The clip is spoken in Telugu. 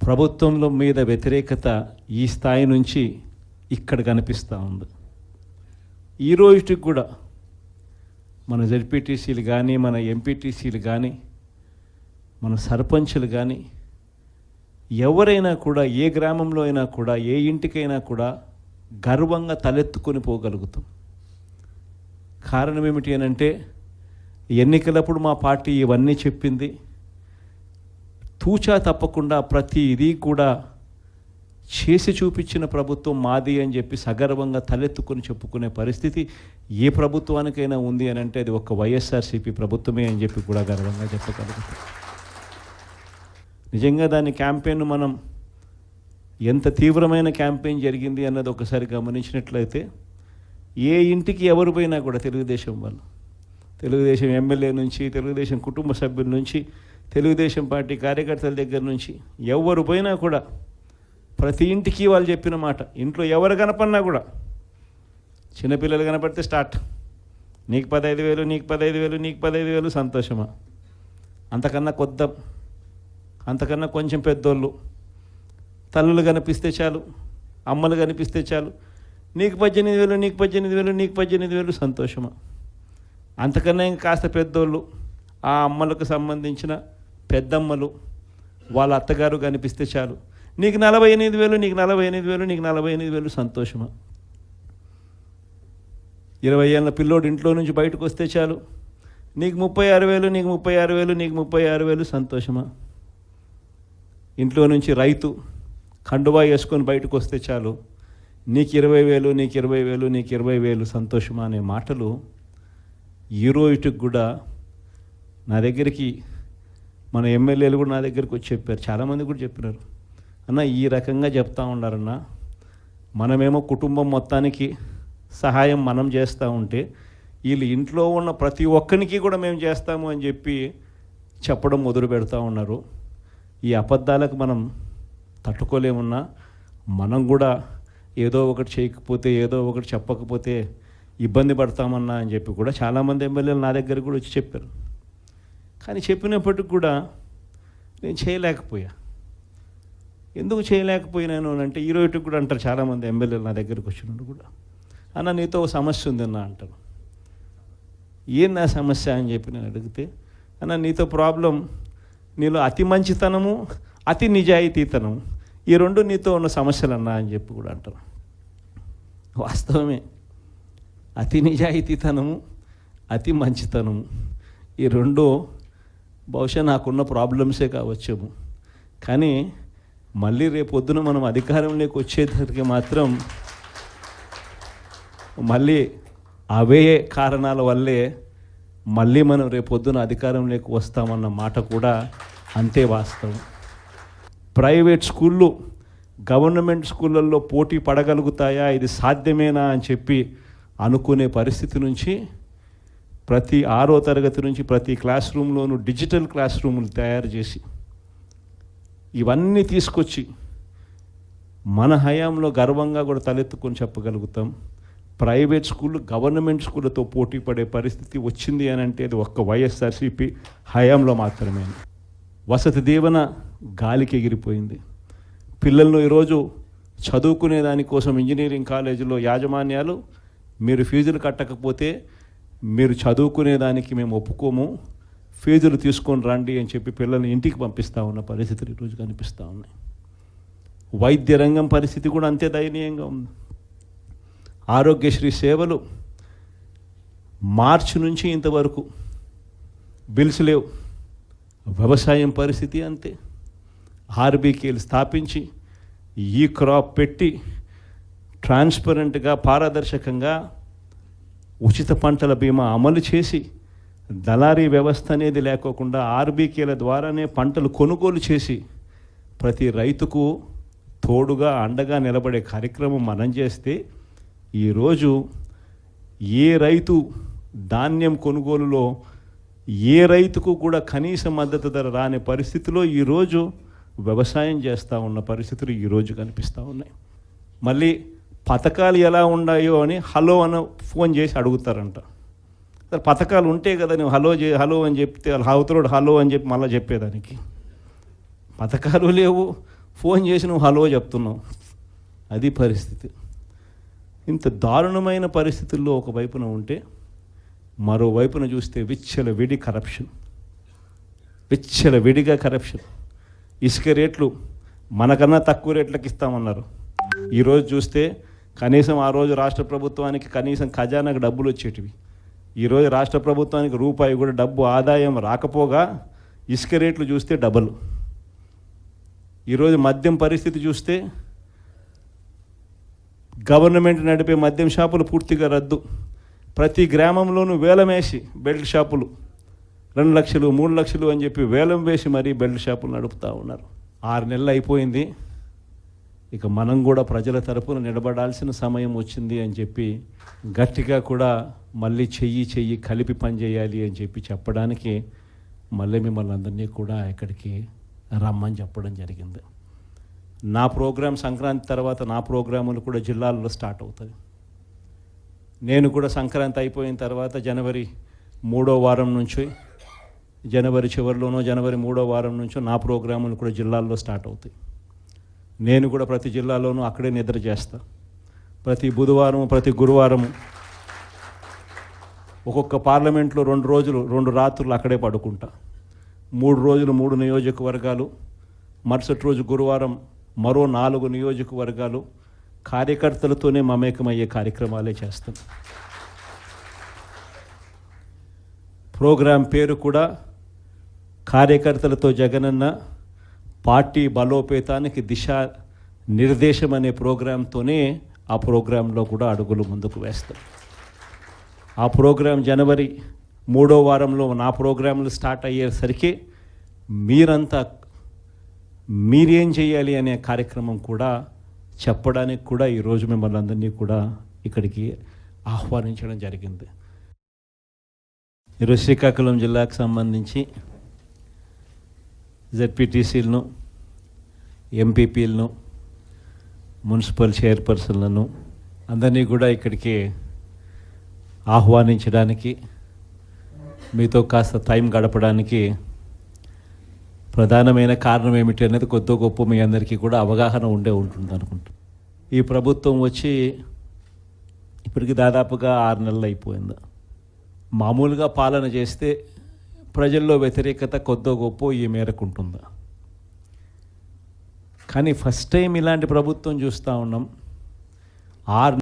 ప్రభుత్వంలో మీద వ్యతిరేకత ఈ స్థాయి నుంచి ఇక్కడ కనిపిస్తూ ఉంది. ఈ రోజుకి కూడా మన జెడ్పీటీసీలు కానీ, మన ఎంపీటీసీలు కానీ, మన సర్పంచులు కానీ, ఎవరైనా కూడా ఏ గ్రామంలో అయినా కూడా, ఏ ఇంటికైనా కూడా గర్వంగా తలెత్తుకొని పోగలుగుతాం. కారణం ఏమిటి అని అంటే, ఎన్నికలప్పుడు మా పార్టీ ఇవన్నీ చెప్పింది, తూచా తప్పకుండా ప్రతి ఇది కూడా చేసి చూపించిన ప్రభుత్వం మాది అని చెప్పి సగర్వంగా తలెత్తుకొని చెప్పుకునే పరిస్థితి ఏ ప్రభుత్వానికైనా ఉంది అని అంటే అది ఒక వైఎస్ఆర్సీపీ ప్రభుత్వమే అని చెప్పి కూడా గర్వంగా చెప్పగలుగుతాం. నిజంగా దాని క్యాంపెయిన్ మనం ఎంత తీవ్రమైన క్యాంపెయిన్ జరిగింది అన్నది ఒకసారి గమనించినట్లయితే, ఏ ఇంటికి ఎవరు పోయినా కూడా తెలుగుదేశం వాళ్ళు, తెలుగుదేశం ఎమ్మెల్యే నుంచి, తెలుగుదేశం కుటుంబ సభ్యుల నుంచి, తెలుగుదేశం పార్టీ కార్యకర్తల దగ్గర నుంచి ఎవరు పోయినా కూడా ప్రతి ఇంటికి వాళ్ళు చెప్పిన మాట, ఇంట్లో ఎవరు కనపడినా కూడా, చిన్నపిల్లలు కనపడితే స్టార్ట్, నీకు 15,000, నీకు 15,000, నీకు 15,000, సంతోషమా? అంతకన్నా కొద్దాం, అంతకన్నా కొంచెం పెద్దోళ్ళు, తల్లులు కనిపిస్తే చాలు, అమ్మలు కనిపిస్తే చాలు, నీకు 18,000, నీకు 18,000, నీకు 18,000, సంతోషమా? అంతకన్నా ఇంకా కాస్త పెద్దోళ్ళు, ఆ అమ్మలకు సంబంధించిన పెద్దమ్మలు, వాళ్ళ అత్తగారు కనిపిస్తే చాలు, నీకు 48,000, నీకు 48,000, నీకు 48,000, సంతోషమా? 20 ఏళ్ళ పిల్లోడు ఇంట్లో నుంచి బయటకు వస్తే చాలు, నీకు 36,000, నీకు 36,000, నీకు 36,000, సంతోషమా? ఇంట్లో నుంచి రైతు కండువా వేసుకొని బయటకు వస్తే చాలు, నీకు 20,000, నీకు 20,000, నీకు 20,000, సంతోషమా అనే మాటలు ఈ రోజుకి కూడా నా దగ్గరికి మన ఎమ్మెల్యేలు కూడా నా దగ్గరికి వచ్చి చెప్పారు, చాలామంది కూడా చెప్పినారు, అన్న ఈ రకంగా చెప్తా ఉన్నారన్న, మనమేమో కుటుంబం మొత్తానికి సహాయం మనం చేస్తూ ఉంటే వీళ్ళు ఇంట్లో ఉన్న ప్రతి ఒక్కరికి కూడా మేము చేస్తాము అని చెప్పి చెప్పడం మొదలు పెడతా ఉన్నారు. ఈ అబద్ధాలకు మనం తట్టుకోలేమున్నా, మనం కూడా ఏదో ఒకటి చేయకపోతే, ఏదో ఒకటి చెప్పకపోతే ఇబ్బంది పడతామన్నా అని చెప్పి కూడా చాలామంది ఎమ్మెల్యేలు నా దగ్గర కూడా వచ్చి చెప్పారు. కానీ చెప్పినప్పటికి కూడా నేను చేయలేకపోయా. ఎందుకు చేయలేకపోయినాను అని అంటే, ఈ రోజుకి కూడా అంటారు చాలామంది ఎమ్మెల్యేలు నా దగ్గరికి వచ్చినప్పుడు కూడా, అన్న నీతో ఒక సమస్య ఉందన్న అంటారు. ఏం నా సమస్య అని చెప్పి నేను అడిగితే, అన్న నీతో ప్రాబ్లం, నీలో అతి మంచితనము, అతి నిజాయితీతనం, ఈ రెండు నీతో ఉన్న సమస్యలు అన్నా అని చెప్పి కూడా అంటారు. వాస్తవమే, అతి నిజాయితీతనము, అతి మంచితనము, ఈ రెండు బహుశా నాకున్న ప్రాబ్లమ్సే కావచ్చేమో. కానీ మళ్ళీ రేపొద్దున మనం అధికారంలోకి వచ్చేసరికి మాత్రం మళ్ళీ అవే కారణాల వల్లే మళ్ళీ మనం రేపొద్దున అధికారంలోకి వస్తామన్న మాట కూడా అంతే వాస్తవం. ప్రైవేట్ స్కూళ్ళు గవర్నమెంట్ స్కూళ్ళల్లో పోటీ పడగలుగుతాయా, ఇది సాధ్యమేనా అని చెప్పి అనుకునే పరిస్థితి నుంచి ప్రతి 6వ తరగతి నుంచి ప్రతి క్లాస్ రూమ్లోనూ డిజిటల్ క్లాస్ రూములు తయారు చేసి ఇవన్నీ తీసుకొచ్చి మన హయాంలో గర్వంగా కూడా తలెత్తుకొని చెప్పగలుగుతాం. ప్రైవేట్ స్కూళ్ళు గవర్నమెంట్ స్కూళ్ళతో పోటీ పడే పరిస్థితి వచ్చింది అని అంటే అది ఒక్క వైఎస్ఆర్సీపీ హయాంలో మాత్రమే. వసతి దీవెన గాలికి ఎగిరిపోయింది. పిల్లలను ఈరోజు చదువుకునే దానికోసం ఇంజనీరింగ్ కాలేజీలో యాజమాన్యాలు, మీరు ఫీజులు కట్టకపోతే మీరు చదువుకునే దానికి మేము ఒప్పుకోము, ఫీజులు తీసుకొని రండి అని చెప్పి పిల్లల్ని ఇంటికి పంపిస్తూ ఉన్న పరిస్థితులు ఈరోజు కనిపిస్తూ ఉన్నాయి. వైద్య రంగం పరిస్థితి కూడా అంతే దయనీయంగా ఉంది. ఆరోగ్యశ్రీ సేవలు మార్చి నుంచి ఇంతవరకు బిల్స్ లేవు. వ్యవసాయం పరిస్థితి అంతే. ఆర్బీకేలు స్థాపించి ఈ క్రాప్ పెట్టి ట్రాన్స్పరెంట్గా, పారదర్శకంగా ఉచిత పంటల బీమా అమలు చేసి దళారీ వ్యవస్థ అనేది లేకోకుండా ఆర్బీకేల ద్వారానే పంటలు కొనుగోలు చేసి ప్రతి రైతుకు తోడుగా అండగా నిలబడే కార్యక్రమం మనం చేస్తే, ఈరోజు ఏ రైతు ధాన్యం కొనుగోలులో ఏ రైతుకు కూడా కనీస మద్దతు ధర రాని పరిస్థితిలో ఈరోజు వ్యవసాయం చేస్తూ ఉన్న పరిస్థితులు ఈరోజు కనిపిస్తూ ఉన్నాయి. మళ్ళీ పథకాలు ఎలా ఉన్నాయో అని హలో అని ఫోన్ చేసి అడుగుతారంట. పథకాలు ఉంటే కదా నువ్వు హలో అని చెప్తే అవతలోడు హలో అని చెప్పి మళ్ళీ చెప్పేదానికి. పథకాలు లేవు, ఫోన్ చేసి నువ్వు హలో చెప్తున్నావు. అది పరిస్థితి. ఇంత దారుణమైన పరిస్థితుల్లో ఒకవైపున ఉంటే మరోవైపున చూస్తే విచ్చలవిడి కరప్షన్. ఇసుక రేట్లు మనకన్నా తక్కువ రేట్లకు ఇస్తామన్నారు. ఈరోజు చూస్తే కనీసం ఆ రోజు రాష్ట్ర ప్రభుత్వానికి కనీసం ఖజానాకు డబ్బులు వచ్చేటివి. ఈరోజు రాష్ట్ర ప్రభుత్వానికి రూపాయి కూడా డబ్బు ఆదాయం రాకపోగా ఇసుక రేట్లు చూస్తే డబల్. ఈరోజు మద్యం పరిస్థితి చూస్తే గవర్నమెంట్ నడిపే మద్యం షాపులు పూర్తిగా రద్దు. ప్రతి గ్రామంలోనూ వేలం వేసి బెల్ట్ షాపులు 2 లక్షలు 3 లక్షలు అని చెప్పి వేలం వేసి మరీ బెల్ట్ షాపులు నడుపుతూ ఉన్నారు. 6 నెలలు అయిపోయింది. ఇక మనం కూడా ప్రజల తరపున నిలబడాల్సిన సమయం వచ్చింది అని చెప్పి గట్టిగా కూడా మళ్ళీ చెయ్యి కలిపి పనిచేయాలి అని చెప్పి చెప్పడానికి మళ్ళీ మిమ్మల్ని అందరినీ కూడా ఇక్కడికి రమ్మని చెప్పడం జరిగింది. నా ప్రోగ్రాం సంక్రాంతి తర్వాత నా ప్రోగ్రాములు కూడా జిల్లాల్లో స్టార్ట్ అవుతాయి. నేను కూడా సంక్రాంతి అయిపోయిన తర్వాత జనవరి 3వ వారం నుంచి, జనవరి చివరిలోనో జనవరి 3వ వారం నుంచో నా ప్రోగ్రాములు కూడా జిల్లాల్లో స్టార్ట్ అవుతాయి. నేను కూడా ప్రతి జిల్లాలోనూ అక్కడే నిద్ర చేస్తా. ప్రతి బుధవారం ప్రతి గురువారం ఒక్కొక్క పార్లమెంట్లో 2 రోజులు 2 రాత్రులు అక్కడే పడుకుంటా. 3 రోజులు 3 నియోజకవర్గాలు, మరుసటి రోజు గురువారం మరో 4 నియోజకవర్గాలు కార్యకర్తలతోనే మమేకమయ్యే కార్యక్రమాలే చేస్తాం. ప్రోగ్రాం పేరు కూడా కార్యకర్తలతో జగనన్న పార్టీ బలోపేతానికి దిశా నిర్దేశం అనే ప్రోగ్రాంతోనే ఆ ప్రోగ్రాంలో కూడా అడుగులు ముందుకు వేస్తాం. ఆ ప్రోగ్రాం జనవరి 3వ వారంలో నా ప్రోగ్రాంలు స్టార్ట్ అయ్యేసరికి మీరేం చేయాలి అనే కార్యక్రమం కూడా చెప్పడానికి కూడా ఈరోజు మిమ్మల్ని అందరినీ కూడా ఇక్కడికి ఆహ్వానించడం జరిగింది. ఈరోజు శ్రీకాకుళం జిల్లాకు సంబంధించి జెడ్పీటీసీలను, ఎంపీపీలను, మున్సిపల్ చైర్పర్సన్లను అందరినీ కూడా ఇక్కడికి ఆహ్వానించడానికి, మీతో కాస్త టైం గడపడానికి ప్రధానమైన కారణం ఏమిటి అనేది కొద్ది గొప్ప మీ అందరికీ కూడా అవగాహన ఉంటుంది అనుకుంటా. ఈ ప్రభుత్వం వచ్చి ఇప్పటికి దాదాపుగా 6 నెలలు అయిపోయింది. మామూలుగా పాలన చేస్తే ప్రజల్లో వ్యతిరేకత కొద్దో గొప్ప ఈ మేరకు ఉంటుందా? కానీ ఫస్ట్ టైం ఇలాంటి ప్రభుత్వం చూస్తూ ఉన్నాం. 6